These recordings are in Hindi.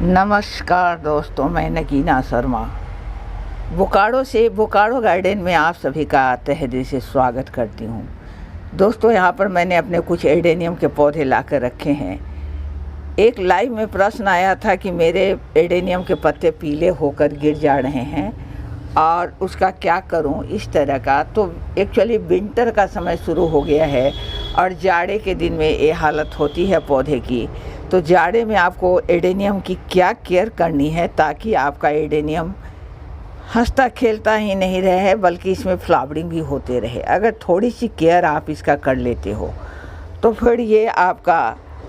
नमस्कार दोस्तों, मैं नगीना शर्मा बोकारो गार्डन में आप सभी का तहे दिल से स्वागत करती हूँ। दोस्तों, यहाँ पर मैंने अपने कुछ एडेनियम के पौधे लाकर रखे हैं। एक लाइव में प्रश्न आया था कि मेरे एडेनियम के पत्ते पीले होकर गिर जा रहे हैं और उसका क्या करूं, इस तरह का। तो एक्चुअली विंटर का समय शुरू हो गया है और जाड़े के दिन में ये हालत होती है पौधे की। तो जाड़े में आपको एडेनियम की क्या केयर करनी है ताकि आपका एडेनियम हंसता खेलता ही नहीं रहे बल्कि इसमें फ्लावरिंग भी होते रहे। अगर थोड़ी सी केयर आप इसका कर लेते हो तो फिर ये आपका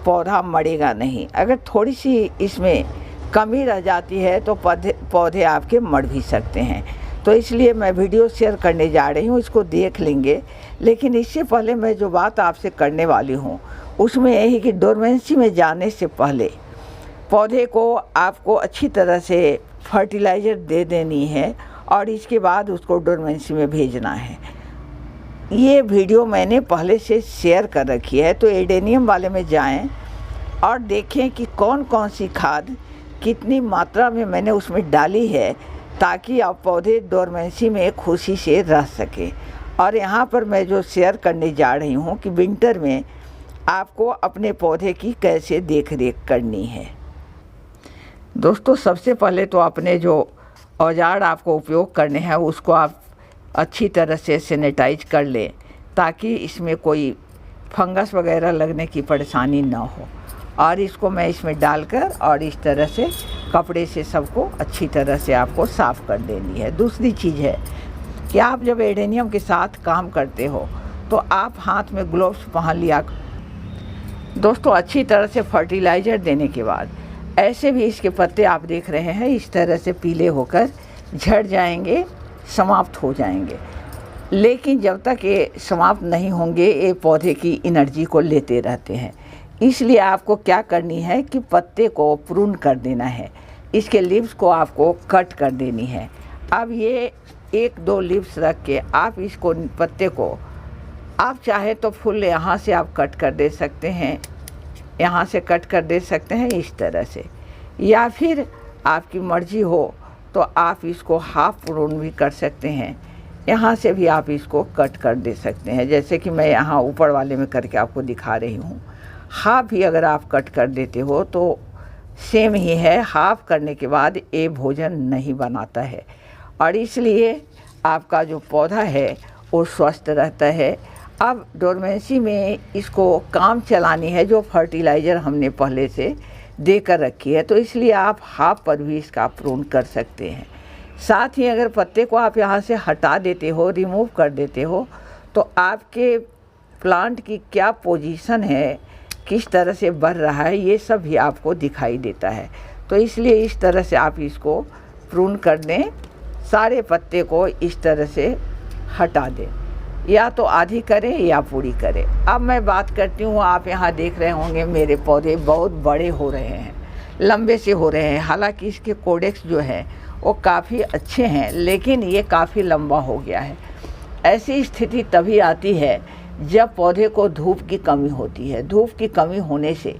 पौधा मरेगा नहीं। अगर थोड़ी सी इसमें कमी रह जाती है तो पौधे आपके मर भी सकते हैं। तो इसलिए मैं वीडियो शेयर करने जा रही हूँ, इसको देख लेंगे। लेकिन इससे पहले मैं जो बात आपसे करने वाली हूँ उसमें यही कि डोरमेंसी में जाने से पहले पौधे को आपको अच्छी तरह से फर्टिलाइज़र दे देनी है और इसके बाद उसको डोरमेंसी में भेजना है। ये वीडियो मैंने पहले से शेयर कर रखी है, तो एडेनियम वाले में जाएं और देखें कि कौन कौन सी खाद कितनी मात्रा में मैंने उसमें डाली है ताकि आप पौधे डोरमेंसी में खुशी से रह सकें। और यहाँ पर मैं जो शेयर करने जा रही हूँ कि विंटर में आपको अपने पौधे की कैसे देख रेख करनी है। दोस्तों, सबसे पहले तो अपने जो औजार आपको उपयोग करने हैं उसको आप अच्छी तरह से सैनिटाइज कर लें ताकि इसमें कोई फंगस वगैरह लगने की परेशानी ना हो। और इसको मैं इसमें डालकर और इस तरह से कपड़े से सबको अच्छी तरह से आपको साफ़ कर देनी है। दूसरी चीज़ है कि आप जब एडेनियम के साथ काम करते हो तो आप हाथ में ग्लोव्स पहन लिया। दोस्तों, अच्छी तरह से फर्टिलाइज़र देने के बाद ऐसे भी इसके पत्ते आप देख रहे हैं इस तरह से पीले होकर झड़ जाएंगे, समाप्त हो जाएंगे। लेकिन जब तक ये समाप्त नहीं होंगे ये पौधे की एनर्जी को लेते रहते हैं। इसलिए आपको क्या करनी है कि पत्ते को प्रून कर देना है, इसके लीव्स को आपको कट कर देनी है। अब ये 1-2 लीव्स रख के आप इसको पत्ते को आप चाहे तो फुल यहाँ से आप कट कर दे सकते हैं, यहाँ से कट कर दे सकते हैं इस तरह से, या फिर आपकी मर्ज़ी हो तो आप इसको हाफ प्रून भी कर सकते हैं। यहाँ से भी आप इसको कट कर दे सकते हैं, जैसे कि मैं यहाँ ऊपर वाले में करके आपको दिखा रही हूँ। हाफ भी अगर आप कट कर देते हो तो सेम ही है। हाफ करने के बाद ये भोजन नहीं बनाता है और इसलिए आपका जो पौधा है वो स्वस्थ रहता है। अब डोरमेंसी में इसको काम चलानी है जो फर्टिलाइज़र हमने पहले से देकर रखी है, तो इसलिए आप हाफ पर भी इसका प्रून कर सकते हैं। साथ ही अगर पत्ते को आप यहाँ से हटा देते हो, रिमूव कर देते हो, तो आपके प्लांट की क्या पोजीशन है, किस तरह से बढ़ रहा है, ये सब भी आपको दिखाई देता है। तो इसलिए इस तरह से आप इसको प्रून कर दें, सारे पत्ते को इस तरह से हटा दें, या तो आधी करें या पूरी करें। अब मैं बात करती हूँ, आप यहाँ देख रहे होंगे मेरे पौधे बहुत बड़े हो रहे हैं, लंबे से हो रहे हैं। हालांकि इसके कोडेक्स जो है वो काफ़ी अच्छे हैं, लेकिन ये काफ़ी लंबा हो गया है। ऐसी स्थिति तभी आती है जब पौधे को धूप की कमी होती है। धूप की कमी होने से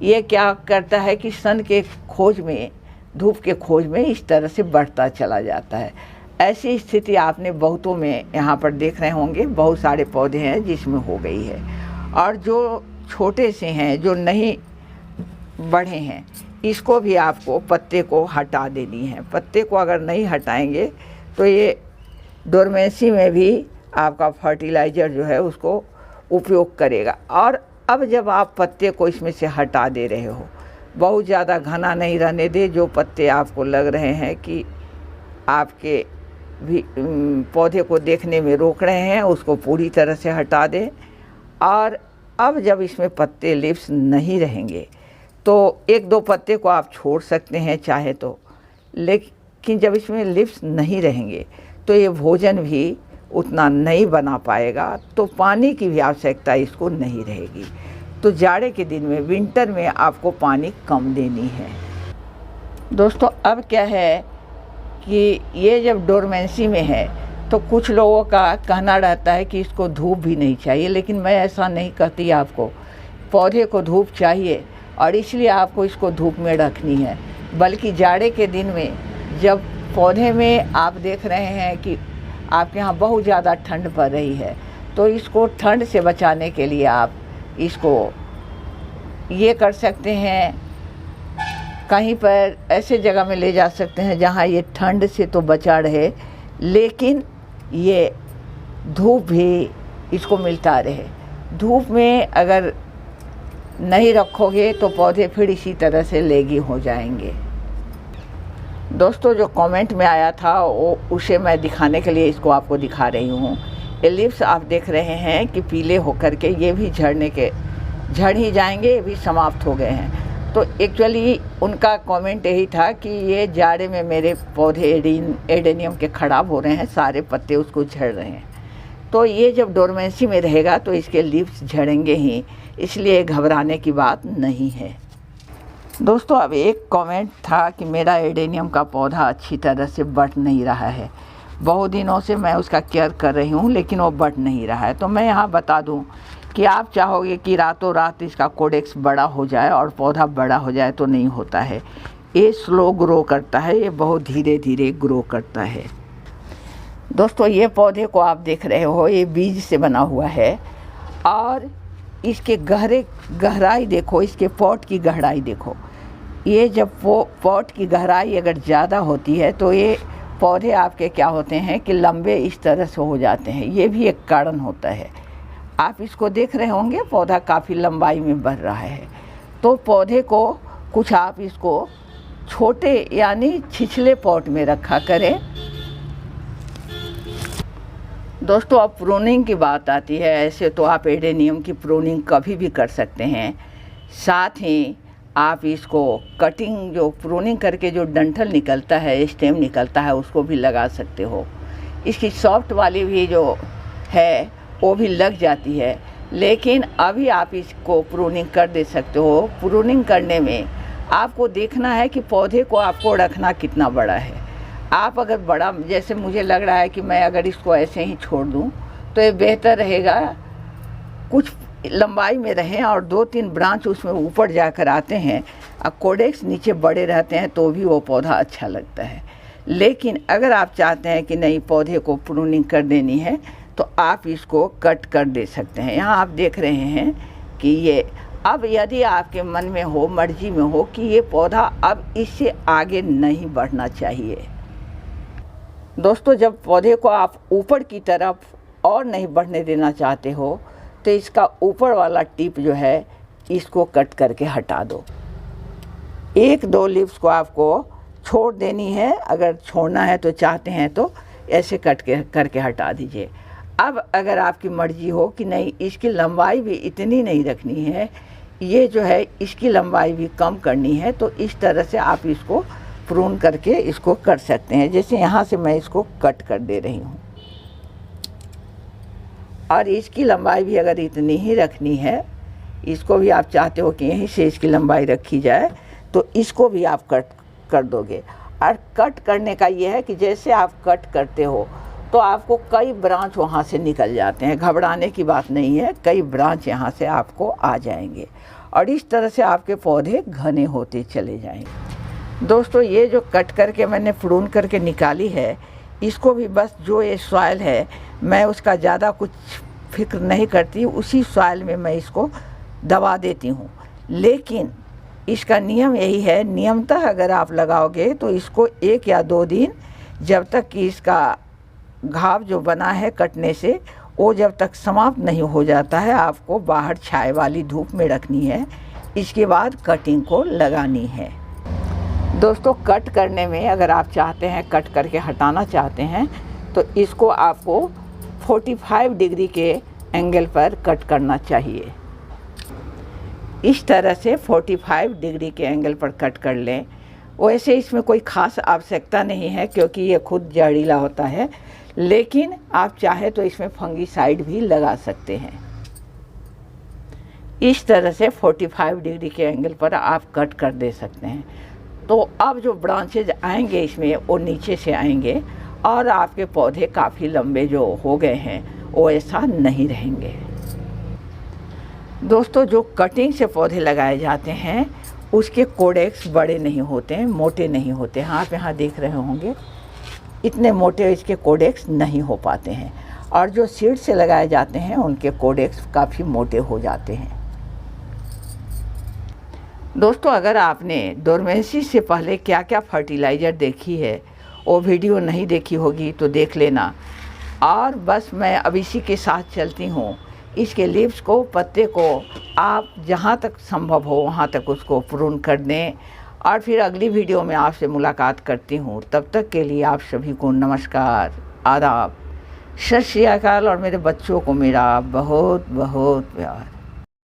ये क्या करता है कि सन के खोज में, धूप के खोज में इस तरह से बढ़ता चला जाता है। ऐसी स्थिति आपने बहुतों में यहाँ पर देख रहे होंगे, बहुत सारे पौधे हैं जिसमें हो गई है। और जो छोटे से हैं, जो नहीं बढ़े हैं, इसको भी आपको पत्ते को हटा देनी है। पत्ते को अगर नहीं हटाएंगे तो ये डोरमेंसी में भी आपका फर्टिलाइज़र जो है उसको उपयोग करेगा। और अब जब आप पत्ते को इसमें से हटा दे रहे हो, बहुत ज़्यादा घना नहीं रहने दे। जो पत्ते आपको लग रहे हैं कि आपके भी पौधे को देखने में रोक रहे हैं, उसको पूरी तरह से हटा दें। और अब जब इसमें पत्ते लीव्स नहीं रहेंगे तो 1-2 पत्ते को आप छोड़ सकते हैं चाहे तो, लेकिन जब इसमें लीव्स नहीं रहेंगे तो ये भोजन भी उतना नहीं बना पाएगा, तो पानी की भी आवश्यकता इसको नहीं रहेगी। तो जाड़े के दिन में, विंटर में आपको पानी कम देनी है। दोस्तों, अब क्या है कि ये जब डोरमेंसी में है तो कुछ लोगों का कहना रहता है कि इसको धूप भी नहीं चाहिए, लेकिन मैं ऐसा नहीं कहती। आपको पौधे को धूप चाहिए और इसलिए आपको इसको धूप में रखनी है। बल्कि जाड़े के दिन में जब पौधे में आप देख रहे हैं कि आपके यहाँ बहुत ज़्यादा ठंड पड़ रही है, तो इसको ठंड से बचाने के लिए आप इसको ये कर सकते हैं, कहीं पर ऐसे जगह में ले जा सकते हैं जहाँ ये ठंड से तो बचा रहे, लेकिन ये धूप भी इसको मिलता रहे। धूप में अगर नहीं रखोगे तो पौधे फिर इसी तरह से लेगी हो जाएंगे। दोस्तों, जो कमेंट में आया था वो उसे मैं दिखाने के लिए इसको आपको दिखा रही हूँ। ये लीव्स आप देख रहे हैं कि पीले होकर के ये भी झड़ ही जाएंगे, ये भी समाप्त हो गए हैं। तो एक्चुअली उनका कमेंट यही था कि ये जाड़े में मेरे पौधे एडेनियम के ख़राब हो रहे हैं, सारे पत्ते उसको झड़ रहे हैं। तो ये जब डोरमेंसी में रहेगा तो इसके लीव्स झड़ेंगे ही, इसलिए घबराने की बात नहीं है। दोस्तों, अब एक कमेंट था कि मेरा एडेनियम का पौधा अच्छी तरह से बढ़ नहीं रहा है। बहुत दिनों से मैं उसका केयर कर रही हूँ लेकिन वो बढ़ नहीं रहा है। तो मैं यहाँ बता दूँ कि आप चाहोगे कि रातों रात इसका कोडेक्स बड़ा हो जाए और पौधा बड़ा हो जाए, तो नहीं होता है। ये स्लो ग्रो करता है, ये बहुत धीरे धीरे ग्रो करता है। दोस्तों, ये पौधे को आप देख रहे हो, ये बीज से बना हुआ है और इसके गहराई देखो, इसके पॉट की गहराई देखो। ये जब पॉट की गहराई अगर ज़्यादा होती है तो ये पौधे आपके क्या होते हैं कि लंबे इस तरह से हो जाते हैं। ये भी एक कारण होता है। आप इसको देख रहे होंगे, पौधा काफ़ी लंबाई में बढ़ रहा है। तो पौधे को कुछ आप इसको छोटे यानी छिछले पॉट में रखा करें। दोस्तों, अब प्रूनिंग की बात आती है। ऐसे तो आप एडेनियम की प्रूनिंग कभी भी कर सकते हैं। साथ ही आप इसको कटिंग, जो प्रूनिंग करके जो डंठल निकलता है, स्टेम निकलता है, उसको भी लगा सकते हो। इसकी सॉफ्ट वाली भी जो है वो भी लग जाती है, लेकिन अभी आप इसको प्रूनिंग कर दे सकते हो। प्रूनिंग करने में आपको देखना है कि पौधे को आपको रखना कितना बड़ा है। आप अगर बड़ा, जैसे मुझे लग रहा है कि मैं अगर इसको ऐसे ही छोड़ दूं तो ये बेहतर रहेगा, कुछ लंबाई में रहें और 2-3 ब्रांच उसमें ऊपर जाकर आते हैं। अब कोडेक्स नीचे बड़े रहते हैं तो भी वो पौधा अच्छा लगता है। लेकिन अगर आप चाहते हैं कि नहीं, पौधे को प्रूनिंग कर देनी है, तो आप इसको कट कर दे सकते हैं। यहाँ आप देख रहे हैं कि ये अब यदि आपके मन में हो, मर्जी में हो कि ये पौधा अब इससे आगे नहीं बढ़ना चाहिए। दोस्तों, जब पौधे को आप ऊपर की तरफ और नहीं बढ़ने देना चाहते हो तो इसका ऊपर वाला टिप जो है इसको कट करके हटा दो। 1-2 लीव्स को आपको छोड़ देनी है। अगर छोड़ना है तो चाहते हैं तो ऐसे करके हटा दीजिए। अब अगर आपकी मर्जी हो कि नहीं, इसकी लंबाई भी इतनी नहीं रखनी है, ये जो है इसकी लंबाई भी कम करनी है, तो इस तरह से आप इसको प्रून करके इसको कर सकते हैं। जैसे यहाँ से मैं इसको कट कर दे रही हूँ। और इसकी लंबाई भी अगर इतनी ही रखनी है, इसको भी आप चाहते हो कि यहीं से इसकी लंबाई रखी जाए, तो इसको भी आप कट कर दोगे। और कट करने का ये है कि जैसे आप कट करते हो तो आपको कई ब्रांच वहाँ से निकल जाते हैं। घबराने की बात नहीं है, कई ब्रांच यहाँ से आपको आ जाएंगे और इस तरह से आपके पौधे घने होते चले जाएंगे। दोस्तों, ये जो कट करके मैंने प्रून करके निकाली है, इसको भी बस जो ये सॉइल है, मैं उसका ज़्यादा कुछ फिक्र नहीं करती, उसी सॉइल में मैं इसको दबा देती हूँ। लेकिन इसका नियम यही है, नियमतः अगर आप लगाओगे तो इसको 1 या 2 दिन, जब तक कि इसका घाव जो बना है कटने से, वो जब तक समाप्त नहीं हो जाता है, आपको बाहर छाए वाली धूप में रखनी है। इसके बाद कटिंग को लगानी है। दोस्तों, कट करने में अगर आप चाहते हैं, कट करके हटाना चाहते हैं, तो इसको आपको 45 डिग्री के एंगल पर कट करना चाहिए। इस तरह से 45 डिग्री के एंगल पर कट कर लें। वैसे इसमें कोई ख़ास आवश्यकता नहीं है क्योंकि ये खुद जहरीला होता है, लेकिन आप चाहे तो इसमें फंगीसाइड भी लगा सकते हैं। इस तरह से 45 डिग्री के एंगल पर आप कट कर दे सकते हैं। तो अब जो ब्रांचेज आएंगे इसमें, वो नीचे से आएंगे और आपके पौधे काफ़ी लंबे जो हो गए हैं वो ऐसा नहीं रहेंगे। दोस्तों, जो कटिंग से पौधे लगाए जाते हैं उसके कोडेक्स बड़े नहीं होते हैं, मोटे नहीं होते हैं। आप यहाँ देख रहे होंगे इतने मोटे इसके कोडेक्स नहीं हो पाते हैं, और जो सीड से लगाए जाते हैं उनके कोडेक्स काफ़ी मोटे हो जाते हैं। दोस्तों, अगर आपने डोरमेंसी से पहले क्या क्या फर्टिलाइज़र देखी है वो वीडियो नहीं देखी होगी तो देख लेना। और बस मैं अब इसी के साथ चलती हूँ। इसके लीव्स को, पत्ते को आप जहाँ तक संभव हो वहाँ तक उसको प्रून कर दें, और फिर अगली वीडियो में आपसे मुलाकात करती हूँ। तब तक के लिए आप सभी को नमस्कार, आदाब, सत श्री अकाल, और मेरे बच्चों को मेरा बहुत बहुत प्यार।